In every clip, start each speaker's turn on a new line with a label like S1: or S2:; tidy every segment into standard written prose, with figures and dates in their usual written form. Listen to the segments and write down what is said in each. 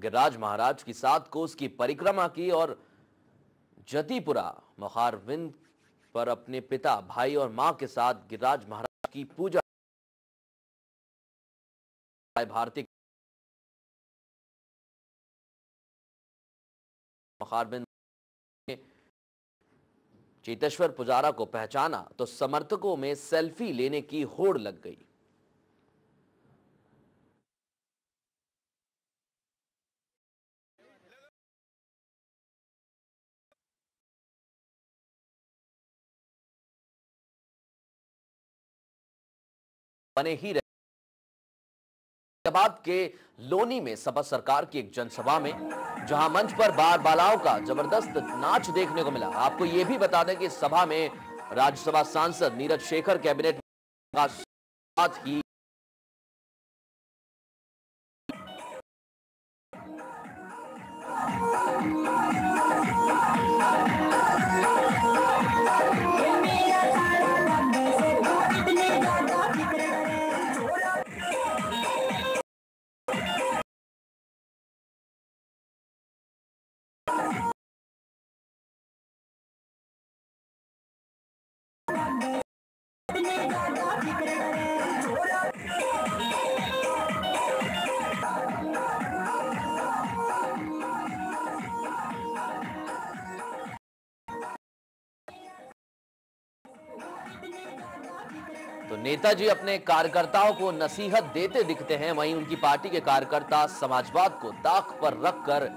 S1: गिरिराज महाराज की 7 कोस की परिक्रमा की और जतीपुरा मोहारविंद पर अपने पिता, भाई और मां के साथ गिरिराज महाराज की पूजा। भारतीय मोहारविंद ने चेतेश्वर पुजारा को पहचाना तो समर्थकों में सेल्फी लेने की होड़ लग गई। बने ही हैदराबाद के लोनी में सपा सरकार की एक जनसभा में जहां मंच पर बाल बालाओं का जबरदस्त नाच देखने को मिला। आपको यह भी बता दें कि इस सभा में राज्यसभा सांसद नीरज शेखर कैबिनेट का साथ ही तो नेताजी अपने कार्यकर्ताओं को नसीहत देते दिखते हैं, वहीं उनकी पार्टी के कार्यकर्ता समाजवाद को ताक पर रखकर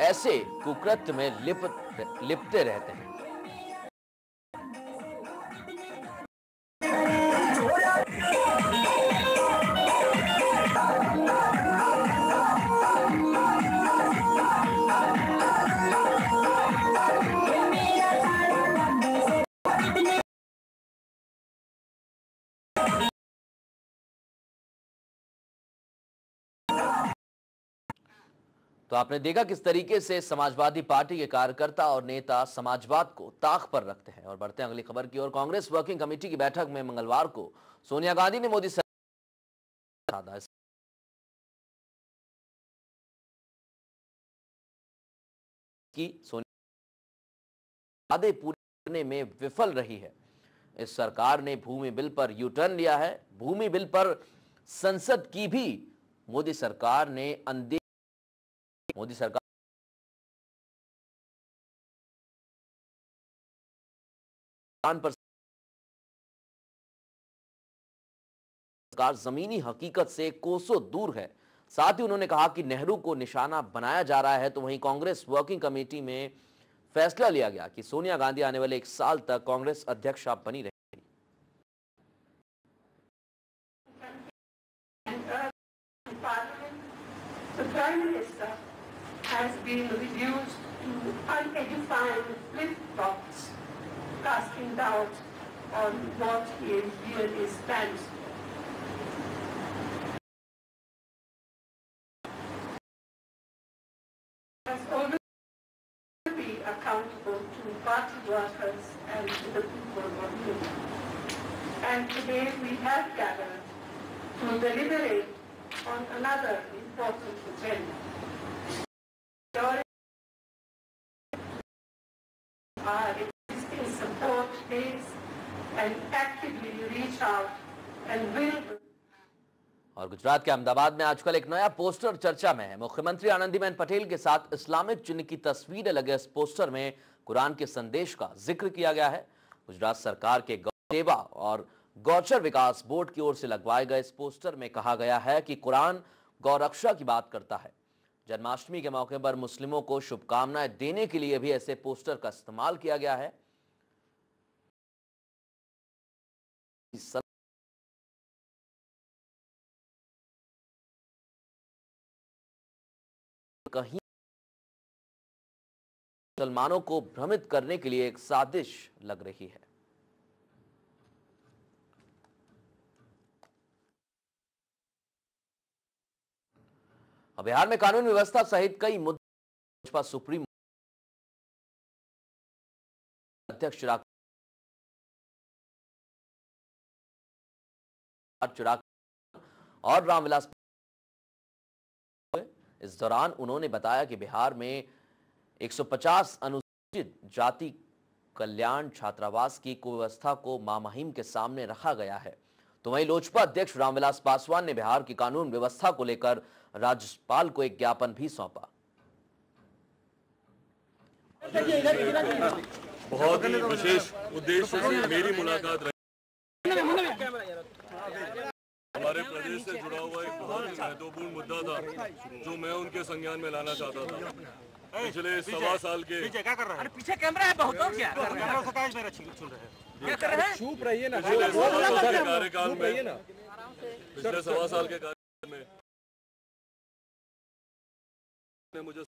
S1: ऐसे कुकृत्य में लिपटे रहते हैं। तो आपने देखा किस तरीके से समाजवादी पार्टी के कार्यकर्ता और नेता समाजवाद को ताक पर रखते हैं। और बढ़ते हैं अगली खबर की ओर। कांग्रेस वर्किंग कमेटी की बैठक में मंगलवार को सोनिया गांधी ने मोदी सरकार की वादे पूरे करने में विफल रही है। इस सरकार ने भूमि बिल पर यू टर्न लिया है। भूमि बिल पर संसद की भी मोदी सरकार ने मोदी सरकार पर जमीनी हकीकत से कोसों दूर है। साथ ही उन्होंने कहा कि नेहरू को निशाना बनाया जा रहा है। तो वहीं कांग्रेस वर्किंग कमेटी में फैसला लिया गया कि सोनिया गांधी आने वाले 1 साल तक कांग्रेस अध्यक्ष बनी रहेंगी।
S2: The Prime Minister has been reduced to unedifying flip-flops, casting doubt on what he really stands. Has always to be accountable to party workers and to the people of India. And today we have gathered to deliberate on another important agenda. Our existing support base and actively reach out and will.
S1: और गुजरात के अहमदाबाद में आजकल एक नया poster चर्चा में है। मुख्यमंत्री आनंदीबेन पटेल के साथ इस्लामिक चिन्ह की तस्वीरें लगे इस पोस्टर में कुरान के संदेश का जिक्र किया गया है। गुजरात सरकार के गौ सेवा और गौचर विकास बोर्ड की ओर से लगवाए गए इस पोस्टर में कहा गया है कि कुरान गौरक्षा की बात करता है। जन्माष्टमी के मौके पर मुस्लिमों को शुभकामनाएं देने के लिए भी ऐसे पोस्टर का इस्तेमाल किया गया है। कहीं मुसलमानों को भ्रमित करने के लिए एक साजिश लग रही है। बिहार में कानून व्यवस्था सहित कई मुद्दों पर सुप्रीम अध्यक्ष चिराग और रामविलास इस दौरान उन्होंने बताया कि बिहार में 150 अनुसूचित जाति कल्याण छात्रावास की कुव्यवस्था को महामहिम के सामने रखा गया है। तो वहीं लोजपा अध्यक्ष रामविलास पासवान ने बिहार की कानून व्यवस्था को लेकर राज्यपाल को एक ज्ञापन भी सौंपा।
S3: बहुत ही विशेष उद्देश्य से मेरी मुलाकात रही। हमारे प्रदेश से जुड़ा हुआ एक बहुत ही महत्वपूर्ण मुद्दा था जो मैं उनके संज्ञान में लाना चाहता था। पिछले 1.25 साल के
S4: पीछे कैमरा है बहुत और क्या कर रहे हैं?
S3: चुप रहिए ना। पिछले 1.25 साल के कार्यकाल में मुझे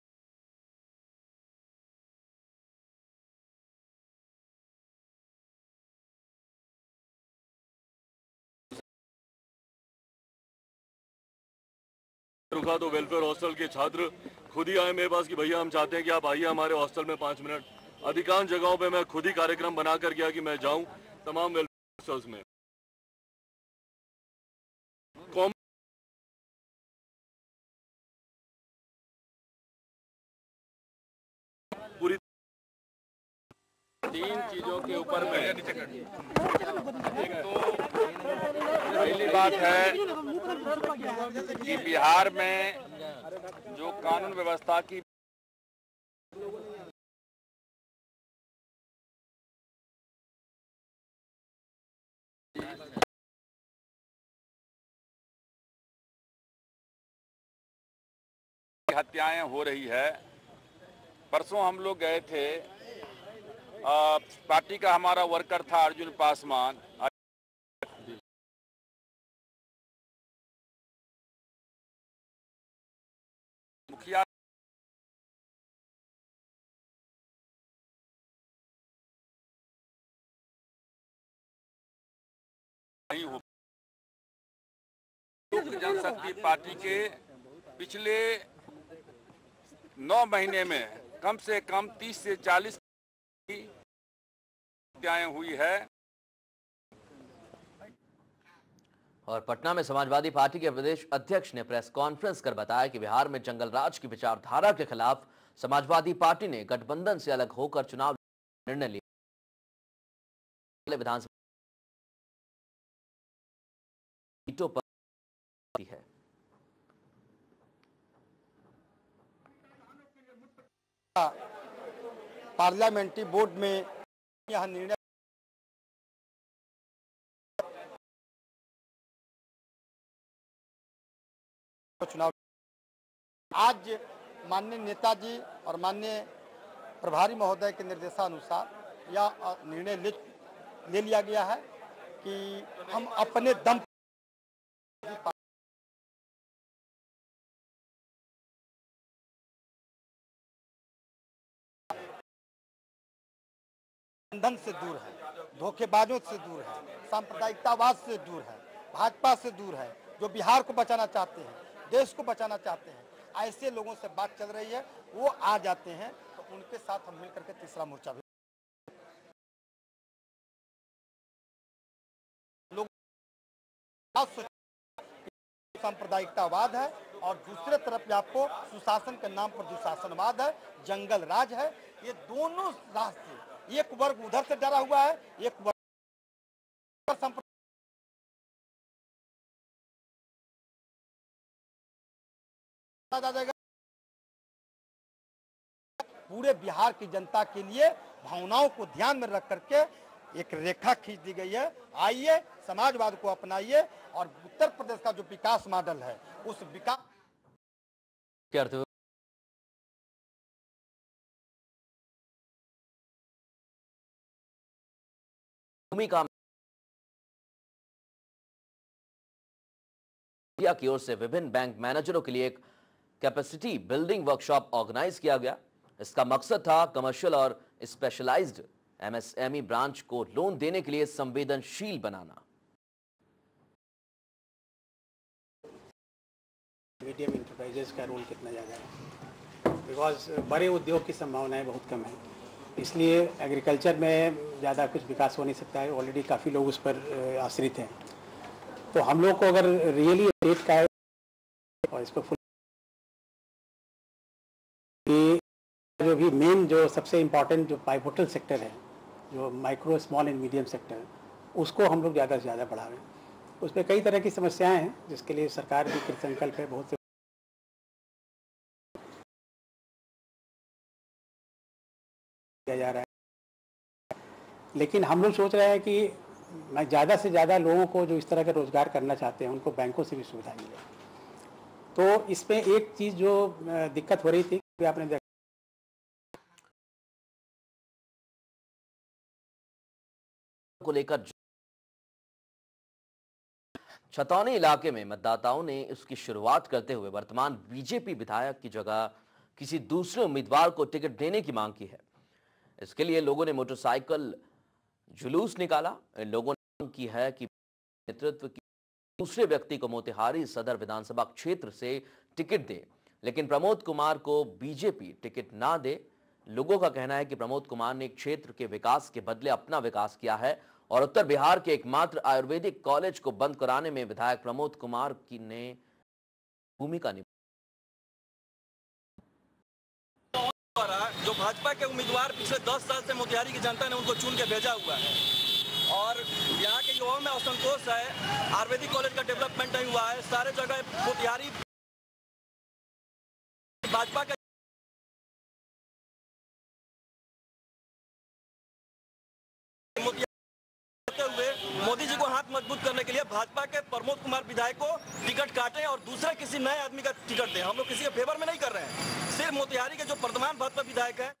S3: रुका तो वेलफेयर हॉस्टल के छात्र खुद ही आए मेरे पास कि भैया हम चाहते हैं कि आप आइए हमारे हॉस्टल में 5 मिनट। अधिकांश जगहों पे मैं खुद ही कार्यक्रम बनाकर गया कि मैं जाऊं तमाम वेलफेयर हॉस्टल्स में। पूरी
S5: 3 चीजों के ऊपर में एक तो पहली बात है कि बिहार में जो कानून व्यवस्था की हत्याएं हो रही है। परसों हम लोग गए थे, पार्टी का हमारा वर्कर था अर्जुन पासवान, मुखिया नहीं हो। जनशक्ति पार्टी के पिछले 9 महीने में कम से कम 30 से 40 हत्याएं हुई है।
S1: और पटना में समाजवादी पार्टी के प्रदेश अध्यक्ष ने प्रेस कॉन्फ्रेंस कर बताया कि बिहार में जंगल राज की विचारधारा के खिलाफ समाजवादी पार्टी ने गठबंधन से अलग होकर चुनाव निर्णय लिया। विधानसभा सीटों पर है।
S6: पार्लियामेंट्री बोर्ड में यह निर्णय चुनाव आज माननीय नेताजी और माननीय प्रभारी महोदय के निर्देशानुसार यह निर्णय ले लिया गया है कि हम अपने दम बंधन से दूर है, धोखेबाजों से दूर है, सांप्रदायिकतावाद से दूर है, भाजपा से दूर है, जो बिहार को बचाना चाहते हैं, देश को बचाना चाहते हैं। ऐसे लोगों से बात चल रही है, वो आ जाते हैं तो उनके साथ हम मिलकर के तीसरा मोर्चा भी लोग सांप्रदायिकतावाद है और दूसरे तरफ आपको सुशासन के नाम पर दुशासनवाद है, जंगल राज है। ये दोनों रास्ते, एक वर्ग उधर से डरा हुआ है, एक वर्ग पूरे बिहार की जनता के लिए भावनाओं को ध्यान में रख करके एक रेखा खींच दी गई है। आइए समाजवाद को अपनाइए और उत्तर प्रदेश का जो विकास मॉडल है उस विकास
S1: भूमिका की ओर से विभिन्न बैंक मैनेजरों के लिए एक कैपेसिटी बिल्डिंग वर्कशॉप ऑर्गेनाइज किया गया। इसका मकसद था कमर्शियल और स्पेशलाइज्ड एमएसएमई ब्रांच को लोन देने के लिए संवेदनशील बनाना।
S7: मीडियम इंटरप्राइजेस का रोल कितना ज़्यादा है, बिकॉज बड़े उद्योग की संभावनाएं बहुत कम है, इसलिए एग्रीकल्चर में ज़्यादा कुछ विकास हो नहीं सकता है। ऑलरेडी काफ़ी लोग उस पर आश्रित हैं। तो हम लोग को अगर रियली स्टेट का और इसको कि जो भी मेन जो सबसे इम्पोर्टेंट जो पाइवोटल सेक्टर है, जो micro small and medium sector, उसको हम लोग ज़्यादा से ज़्यादा बढ़ावें। उसमें कई तरह की समस्याएं हैं जिसके लिए सरकार भी कृत संकल्प है, बहुत से किया जा रहा है। लेकिन हम लोग सोच रहे हैं कि मैं ज़्यादा से ज़्यादा लोगों को जो इस तरह का रोजगार करना चाहते हैं उनको बैंकों से भी सुविधा मिले। तो इसमें एक चीज़ जो दिक्कत हो रही थी कि आपने देखा
S1: को लेकर छतौनी इलाके में मतदाताओं ने इसकी शुरुआत करते हुए वर्तमान बीजेपी विधायक की जगह किसी दूसरे उम्मीदवार को टिकट देने की मांग की है। इसके लिए लोगों ने मोटरसाइकिल जुलूस निकाला। इन लोगों ने मांग की है कि नेतृत्व की दूसरे व्यक्ति को मोतिहारी सदर विधानसभा क्षेत्र से टिकट दे, लेकिन प्रमोद कुमार को बीजेपी टिकट ना दे। लोगों का कहना है कि प्रमोद कुमार ने क्षेत्र के विकास के बदले अपना विकास किया है और उत्तर बिहार के एकमात्र आयुर्वेदिक कॉलेज को बंद कराने में विधायक प्रमोद कुमार की ने भूमिका निभाई।
S8: जो भाजपा के उम्मीदवार पिछले 10 साल से मोतिहारी की जनता ने उनको चुन के भेजा हुआ है और यहाँ के युवाओं में असंतोष है। आयुर्वेदिक कॉलेज का डेवलपमेंट नहीं हुआ है। सारे जगह मोतिहारी भाजपा का मोदी जी को हाथ मजबूत करने के लिए भाजपा के प्रमोद कुमार विधायक को टिकट काटें और दूसरे किसी नए आदमी का टिकट दें। हम लोग किसी के फेवर में नहीं कर रहे हैं। सिर्फ मोतिहारी के जो वर्तमान भाजपा विधायक है